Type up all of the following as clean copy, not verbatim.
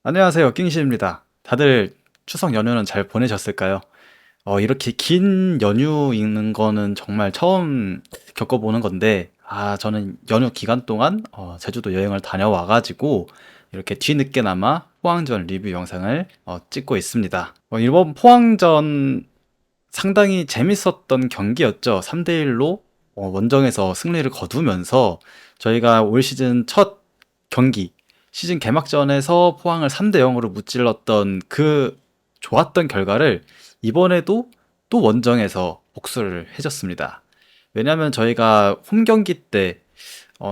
안녕하세요. 낑시입니다. 다들 추석 연휴는 잘 보내셨을까요? 이렇게 긴 연휴 있는 거는 정말 처음 겪어보는 건데, 저는 연휴 기간 동안 제주도 여행을 다녀와가지고 이렇게 뒤늦게나마 포항전 리뷰 영상을 찍고 있습니다. 이번 포항전 상당히 재밌었던 경기였죠. 3대1로 원정에서 승리를 거두면서 저희가 올 시즌 첫 경기, 시즌 개막전에서 포항을 3대0으로 무찔렀던 그 좋았던 결과를 이번에도 또 원정에서 복수를 해줬습니다. 왜냐하면 저희가 홈 경기 때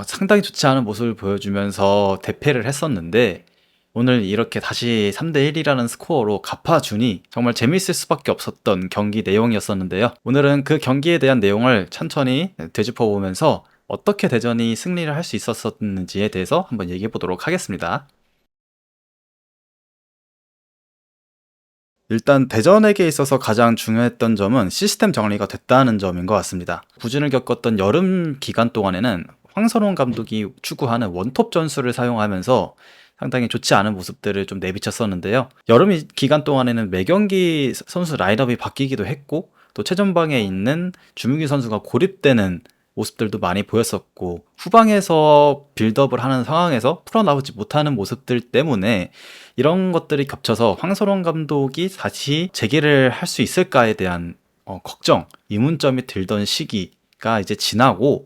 상당히 좋지 않은 모습을 보여주면서 대패를 했었는데 오늘 이렇게 다시 3대1이라는 스코어로 갚아주니 정말 재밌을 수밖에 없었던 경기 내용이었었는데요. 오늘은 그 경기에 대한 내용을 천천히 되짚어보면서 어떻게 대전이 승리를 할 수 있었는지에 대해서 한번 얘기해 보도록 하겠습니다. 일단 대전에게 있어서 가장 중요했던 점은 시스템 정리가 됐다는 점인 것 같습니다. 부진을 겪었던 여름 기간 동안에는 황선홍 감독이 추구하는 원톱 전술을 사용하면서 상당히 좋지 않은 모습들을 좀 내비쳤었는데요. 여름 기간 동안에는 매 경기 선수 라인업이 바뀌기도 했고 또 최전방에 있는 주무기 선수가 고립되는 모습들도 많이 보였었고 후방에서 빌드업을 하는 상황에서 풀어나오지 못하는 모습들 때문에 이런 것들이 겹쳐서 황선홍 감독이 다시 재기를 할 수 있을까에 대한 걱정, 의문점이 들던 시기가 이제 지나고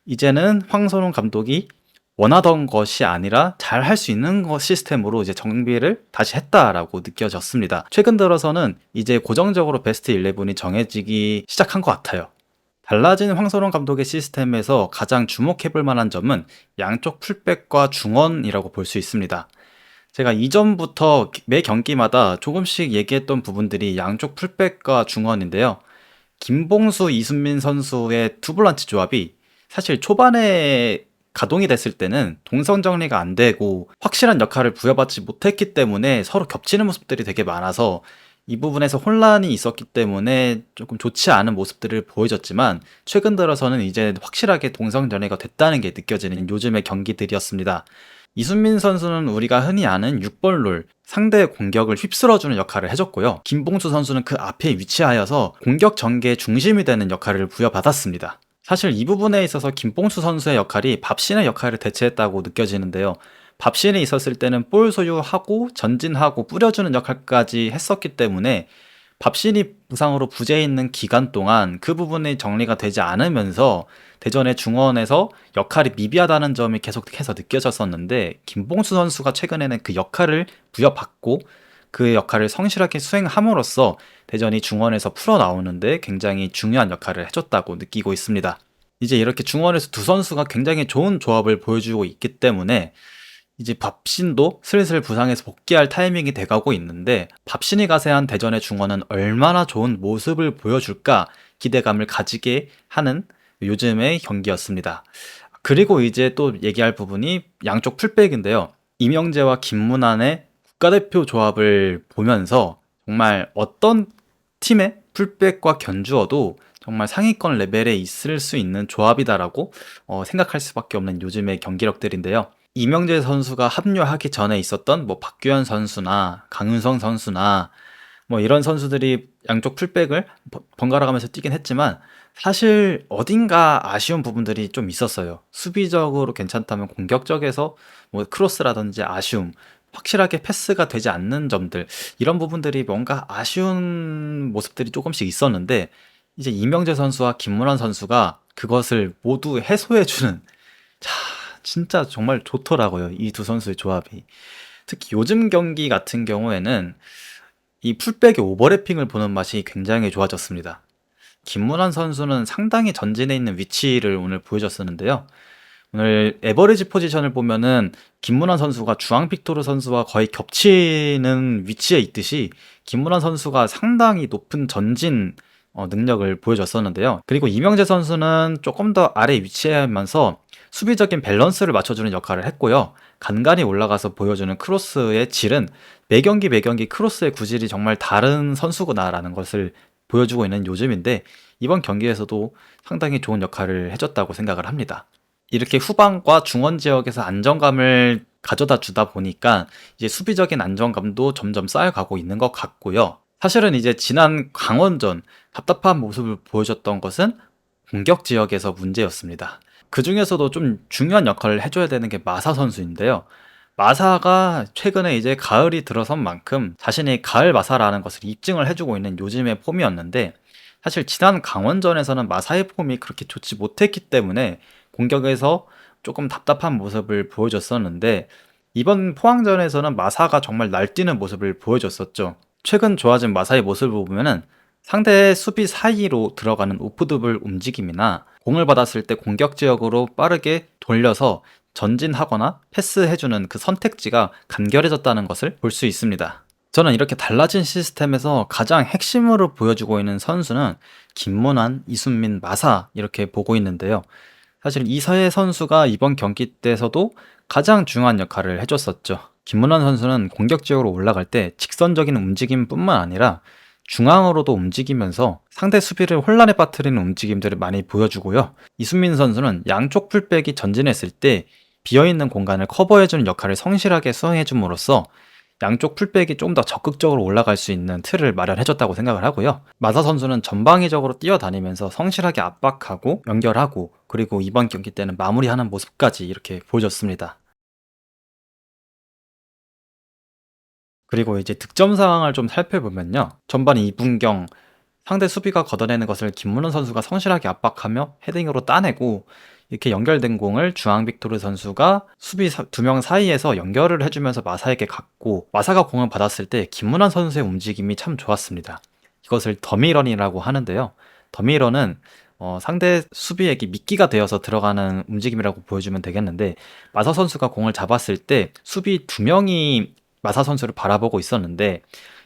이제는 황선홍 감독이 원하던 것이 아니라 잘 할 수 있는 것 시스템으로 이제 정비를 다시 했다라고 느껴졌습니다. 최근 들어서는 이제 고정적으로 베스트 11이 정해지기 시작한 것 같아요. 달라진 황선홍 감독의 시스템에서 가장 주목해볼 만한 점은 양쪽 풀백과 중원이라고 볼 수 있습니다. 제가 이전부터 매 경기마다 조금씩 얘기했던 부분들이 양쪽 풀백과 중원인데요. 김봉수, 이순민 선수의 두볼란치 조합이 사실 초반에 가동이 됐을 때는 동선 정리가 안 되고 확실한 역할을 부여받지 못했기 때문에 서로 겹치는 모습들이 되게 많아서 이 부분에서 혼란이 있었기 때문에 조금 좋지 않은 모습들을 보여줬지만 최근 들어서는 이제 확실하게 동선 정리가 됐다는 게 느껴지는 요즘의 경기들이었습니다. 이순민 선수는 우리가 흔히 아는 6번 롤, 상대의 공격을 휩쓸어주는 역할을 해줬고요. 김봉수 선수는 그 앞에 위치하여서 공격 전개의 중심이 되는 역할을 부여받았습니다. 사실 이 부분에 있어서 김봉수 선수의 역할이 밥신의 역할을 대체했다고 느껴지는데요. 밥신이 있었을 때는 볼 소유하고 전진하고 뿌려주는 역할까지 했었기 때문에 밥신이 부상으로 부재 있는 기간 동안 그 부분이 정리가 되지 않으면서 대전의 중원에서 역할이 미비하다는 점이 계속해서 느껴졌었는데 김봉수 선수가 최근에는 그 역할을 부여받고 그 역할을 성실하게 수행함으로써 대전이 중원에서 풀어나오는데 굉장히 중요한 역할을 해줬다고 느끼고 있습니다. 이제 이렇게 중원에서 두 선수가 굉장히 좋은 조합을 보여주고 있기 때문에 이제 밥신도 슬슬 부상에서 복귀할 타이밍이 돼가고 있는데 밥신이 가세한 대전의 중원은 얼마나 좋은 모습을 보여줄까 기대감을 가지게 하는 요즘의 경기였습니다. 그리고 이제 또 얘기할 부분이 양쪽 풀백인데요. 이명재와 김문환의 국가대표 조합을 보면서 정말 어떤 팀의 풀백과 견주어도 정말 상위권 레벨에 있을 수 있는 조합이다라고 생각할 수밖에 없는 요즘의 경기력들인데요. 이명재 선수가 합류하기 전에 있었던 뭐 박규현 선수나 강윤성 선수나 뭐 이런 선수들이 양쪽 풀백을 번갈아 가면서 뛰긴 했지만 사실 어딘가 아쉬운 부분들이 좀 있었어요. 수비적으로 괜찮다면 공격적에서 뭐 크로스라든지 아쉬움, 확실하게 패스가 되지 않는 점들 이런 부분들이 뭔가 아쉬운 모습들이 조금씩 있었는데 이제 이명재 선수와 김문환 선수가 그것을 모두 해소해주는 자, 진짜 정말 좋더라고요. 이 두 선수의 조합이. 특히 요즘 경기 같은 경우에는 이 풀백의 오버래핑을 보는 맛이 굉장히 좋아졌습니다. 김문환 선수는 상당히 전진해 있는 위치를 오늘 보여줬었는데요. 오늘 에버리지 포지션을 보면은 김문환 선수가 주앙 빅토르 선수와 거의 겹치는 위치에 있듯이 김문환 선수가 상당히 높은 전진 능력을 보여줬었는데요. 그리고 이명재 선수는 조금 더 아래 위치하면서 수비적인 밸런스를 맞춰주는 역할을 했고요. 간간히 올라가서 보여주는 크로스의 질은 매경기 매경기 크로스의 구질이 정말 다른 선수구나라는 것을 보여주고 있는 요즘인데 이번 경기에서도 상당히 좋은 역할을 해줬다고 생각을 합니다. 이렇게 후방과 중원 지역에서 안정감을 가져다 주다 보니까 이제 수비적인 안정감도 점점 쌓여가고 있는 것 같고요. 사실은 이제 지난 강원전 답답한 모습을 보여줬던 것은 공격 지역에서 문제였습니다. 그 중에서도 좀 중요한 역할을 해줘야 되는 게 마사 선수인데요. 마사가 최근에 이제 가을이 들어선 만큼 자신이 가을 마사라는 것을 입증을 해주고 있는 요즘의 폼이었는데, 사실 지난 강원전에서는 마사의 폼이 그렇게 좋지 못했기 때문에 공격에서 조금 답답한 모습을 보여줬었는데, 이번 포항전에서는 마사가 정말 날뛰는 모습을 보여줬었죠. 최근 좋아진 마사의 모습을 보면은 상대 수비 사이로 들어가는 오프드블 움직임이나 공을 받았을 때 공격 지역으로 빠르게 돌려서 전진하거나 패스해주는 그 선택지가 간결해졌다는 것을 볼 수 있습니다. 저는 이렇게 달라진 시스템에서 가장 핵심으로 보여주고 있는 선수는 김문환, 이순민, 마사 이렇게 보고 있는데요. 사실 이서혜 선수가 이번 경기 때에서도 가장 중요한 역할을 해줬었죠. 김문환 선수는 공격 지역으로 올라갈 때 직선적인 움직임뿐만 아니라 중앙으로도 움직이면서 상대 수비를 혼란에 빠뜨리는 움직임들을 많이 보여주고요. 이순민 선수는 양쪽 풀백이 전진했을 때 비어있는 공간을 커버해주는 역할을 성실하게 수행해줌으로써 양쪽 풀백이 좀 더 적극적으로 올라갈 수 있는 틀을 마련해줬다고 생각을 하고요. 마사 선수는 전방위적으로 뛰어다니면서 성실하게 압박하고 연결하고, 그리고 이번 경기 때는 마무리하는 모습까지 이렇게 보여줬습니다. 그리고 이제 득점 상황을 좀 살펴보면요. 전반 2분경 상대 수비가 걷어내는 것을 김문원 선수가 성실하게 압박하며 헤딩으로 따내고, 이렇게 연결된 공을 주앙 빅토르 선수가 수비 두 명 사이에서 연결을 해주면서 마사에게 갔고, 마사가 공을 받았을 때 김문환 선수의 움직임이 참 좋았습니다. 이것을 더미런이라고 하는데요. 더미런은 상대 수비에게 미끼가 되어서 들어가는 움직임이라고 보여주면 되겠는데, 마사 선수가 공을 잡았을 때 수비 두 명이 마사 선수를 바라보고 있었는데,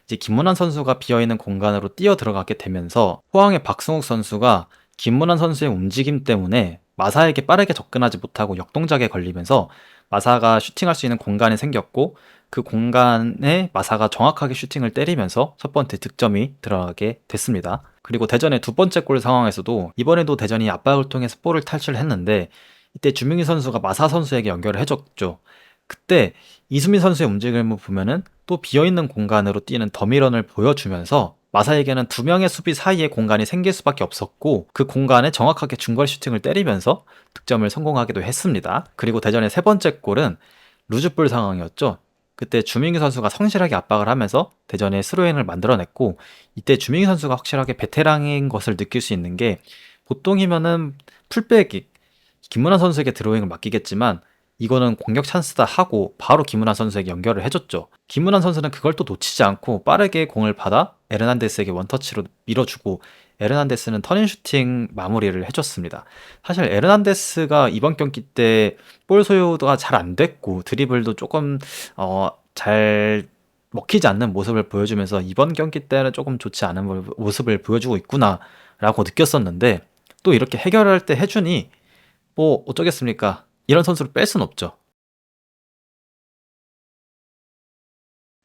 이제 김문환 선수가 비어있는 공간으로 뛰어 들어가게 되면서 포항의 박승욱 선수가 김문환 선수의 움직임 때문에 마사에게 빠르게 접근하지 못하고 역동작에 걸리면서 마사가 슈팅할 수 있는 공간이 생겼고, 그 공간에 마사가 정확하게 슈팅을 때리면서 첫 번째 득점이 들어가게 됐습니다. 그리고 대전의 두 번째 골 상황에서도 이번에도 대전이 압박을 통해서 볼을 탈출했는데, 이때 주민기 선수가 마사 선수에게 연결을 해줬죠. 그때 이수민 선수의 움직임을 보면은 또 비어있는 공간으로 뛰는 더미런을 보여주면서 마사에게는 두 명의 수비 사이에 공간이 생길 수밖에 없었고, 그 공간에 정확하게 중거리 슈팅을 때리면서 득점을 성공하기도 했습니다. 그리고 대전의 세 번째 골은 루즈볼 상황이었죠. 그때 주민기 선수가 성실하게 압박을 하면서 대전의 스로잉을 만들어냈고, 이때 주민기 선수가 확실하게 베테랑인 것을 느낄 수 있는 게, 보통이면은 풀백이 김문환 선수에게 드로잉을 맡기겠지만 이거는 공격 찬스다 하고 바로 김문환 선수에게 연결을 해줬죠. 김문환 선수는 그걸 또 놓치지 않고 빠르게 공을 받아 에르난데스에게 원터치로 밀어주고, 에르난데스는 터닝 슈팅 마무리를 해줬습니다. 사실 에르난데스가 이번 경기 때 볼 소유가 잘 안 됐고 드리블도 조금 잘 먹히지 않는 모습을 보여주면서 이번 경기 때는 조금 좋지 않은 모습을 보여주고 있구나 라고 느꼈었는데, 또 이렇게 해결할 때 해주니 뭐 어쩌겠습니까? 이런 선수를 뺄 순 없죠.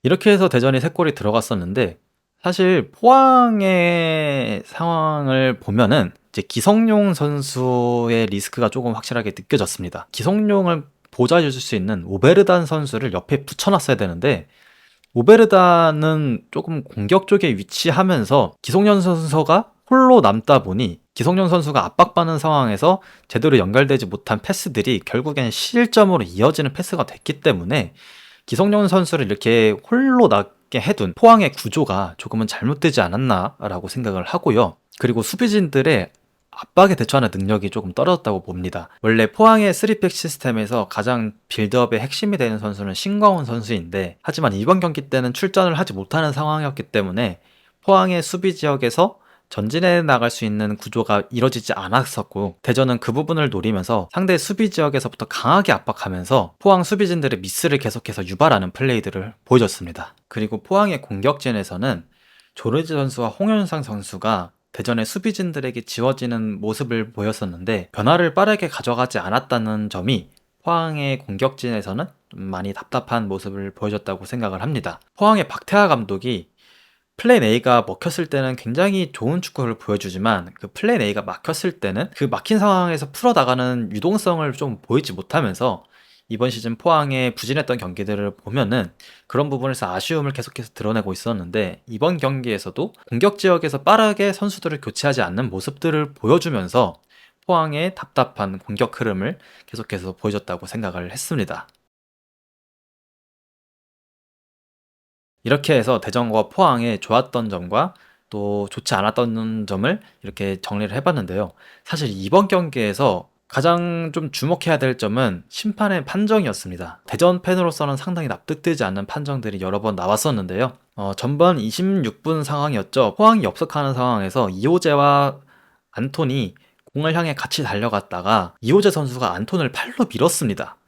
이렇게 해서 대전이 3골이 들어갔었는데, 사실 포항의 상황을 보면은 이제 기성용 선수의 리스크가 조금 확실하게 느껴졌습니다. 기성용을 보좌해 줄 수 있는 오베르단 선수를 옆에 붙여놨어야 되는데, 오베르단은 조금 공격 쪽에 위치하면서 기성용 선수가 홀로 남다 보니 기성용 선수가 압박받는 상황에서 제대로 연결되지 못한 패스들이 결국엔 실점으로 이어지는 패스가 됐기 때문에, 기성용 선수를 이렇게 홀로 남게 해둔 포항의 구조가 조금은 잘못되지 않았나라고 생각을 하고요. 그리고 수비진들의 압박에 대처하는 능력이 조금 떨어졌다고 봅니다. 원래 포항의 3백 시스템에서 가장 빌드업의 핵심이 되는 선수는 신광훈 선수인데, 하지만 이번 경기 때는 출전을 하지 못하는 상황이었기 때문에 포항의 수비 지역에서 전진해 나갈 수 있는 구조가 이뤄지지 않았었고, 대전은 그 부분을 노리면서 상대 수비 지역에서부터 강하게 압박하면서 포항 수비진들의 미스를 계속해서 유발하는 플레이들을 보여줬습니다. 그리고 포항의 공격진에서는 조르지 선수와 홍현상 선수가 대전의 수비진들에게 지워지는 모습을 보였었는데, 변화를 빠르게 가져가지 않았다는 점이 포항의 공격진에서는 좀 많이 답답한 모습을 보여줬다고 생각을 합니다. 포항의 박태하 감독이 플랜 A가 먹혔을 때는 굉장히 좋은 축구를 보여주지만 그 플랜 A가 막혔을 때는 그 막힌 상황에서 풀어나가는 유동성을 좀 보이지 못하면서 이번 시즌 포항의 부진했던 경기들을 보면은 그런 부분에서 아쉬움을 계속해서 드러내고 있었는데 이번 경기에서도 공격 지역에서 빠르게 선수들을 교체하지 않는 모습들을 보여주면서 포항의 답답한 공격 흐름을 계속해서 보여줬다고 생각을 했습니다. 이렇게 해서 대전과 포항의 좋았던 점과 또 좋지 않았던 점을 이렇게 정리를 해봤는데요. 사실 이번 경기에서 가장 좀 주목해야 될 점은 심판의 판정이었습니다. 대전 팬으로서는 상당히 납득되지 않는 판정들이 여러 번 나왔었는데요. 전반 26분 상황이었죠. 포항이 역습하는 상황에서 이호재와 안톤이 공을 향해 같이 달려갔다가 이호재 선수가 안톤을 팔로 밀었습니다.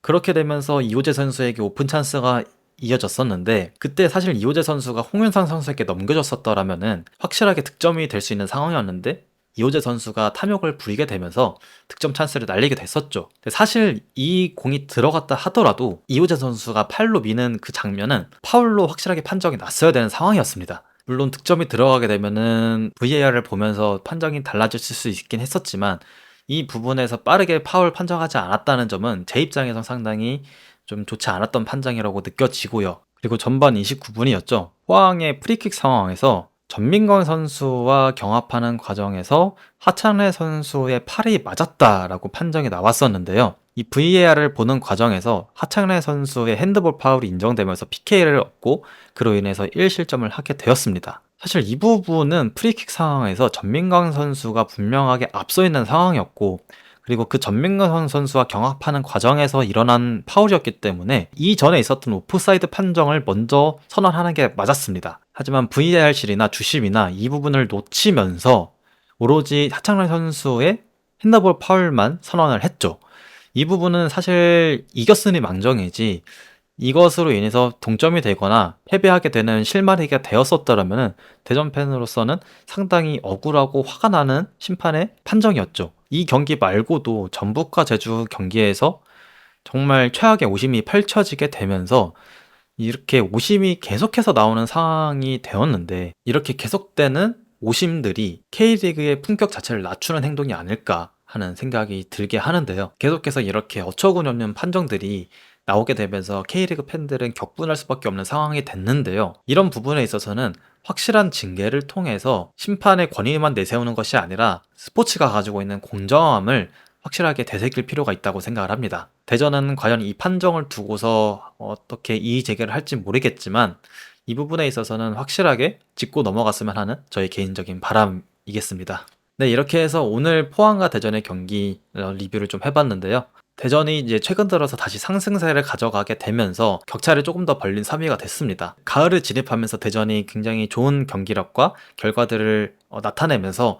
그렇게 되면서 이호재 선수에게 오픈 찬스가 이어졌었는데 그때 사실 이호재 선수가 홍윤상 선수에게 넘겨줬었더라면은 확실하게 득점이 될 수 있는 상황이었는데 이호재 선수가 탐욕을 부리게 되면서 득점 찬스를 날리게 됐었죠. 근데 사실 이 공이 들어갔다 하더라도 이호재 선수가 팔로 미는 그 장면은 파울로 확실하게 판정이 났어야 되는 상황이었습니다. 물론 득점이 들어가게 되면은 VAR을 보면서 판정이 달라졌을 수 있긴 했었지만 이 부분에서 빠르게 파울 판정하지 않았다는 점은 제 입장에서 상당히 좀 좋지 않았던 판정이라고 느껴지고요. 그리고 전반 29분이었죠. 포항의 프리킥 상황에서 전민건 선수와 경합하는 과정에서 하창래 선수의 팔이 맞았다라고 판정이 나왔었는데요. 이 VAR을 보는 과정에서 하창래 선수의 핸드볼 파울이 인정되면서 PK를 얻고 그로 인해서 1실점을 하게 되었습니다. 사실 이 부분은 프리킥 상황에서 전민건 선수가 분명하게 앞서 있는 상황이었고 그리고 그 전민건 선수와 경합하는 과정에서 일어난 파울이었기 때문에 이전에 있었던 오프사이드 판정을 먼저 선언하는 게 맞았습니다. 하지만 VAR실이나 주심이나 이 부분을 놓치면서 오로지 하창래 선수의 핸드볼 파울만 선언을 했죠. 이 부분은 사실 이겼으니 망정이지 이것으로 인해서 동점이 되거나 패배하게 되는 실마리가 되었었더라면 대전 팬으로서는 상당히 억울하고 화가 나는 심판의 판정이었죠. 이 경기 말고도 전북과 제주 경기에서 정말 최악의 오심이 펼쳐지게 되면서 이렇게 오심이 계속해서 나오는 상황이 되었는데 이렇게 계속되는 오심들이 K리그의 품격 자체를 낮추는 행동이 아닐까 하는 생각이 들게 하는데요. 계속해서 이렇게 어처구니없는 판정들이 나오게 되면서 K리그 팬들은 격분할 수밖에 없는 상황이 됐는데요. 이런 부분에 있어서는 확실한 징계를 통해서 심판의 권위만 내세우는 것이 아니라 스포츠가 가지고 있는 공정함을 확실하게 되새길 필요가 있다고 생각을 합니다. 대전은 과연 이 판정을 두고서 어떻게 이의 제기를 할지 모르겠지만 이 부분에 있어서는 확실하게 짚고 넘어갔으면 하는 저의 개인적인 바람이겠습니다. 네, 이렇게 해서 오늘 포항과 대전의 경기 리뷰를 좀 해봤는데요. 대전이 이제 최근 들어서 다시 상승세를 가져가게 되면서 격차를 조금 더 벌린 3위가 됐습니다. 가을을 진입하면서 대전이 굉장히 좋은 경기력과 결과들을 나타내면서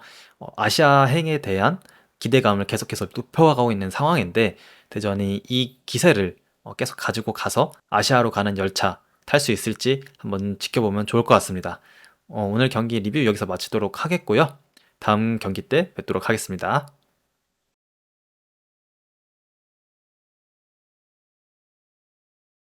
아시아행에 대한 기대감을 계속해서 높여가고 있는 상황인데 대전이 이 기세를 계속 가지고 가서 아시아로 가는 열차 탈 수 있을지 한번 지켜보면 좋을 것 같습니다. 오늘 경기 리뷰 여기서 마치도록 하겠고요. 다음 경기 때 뵙도록 하겠습니다.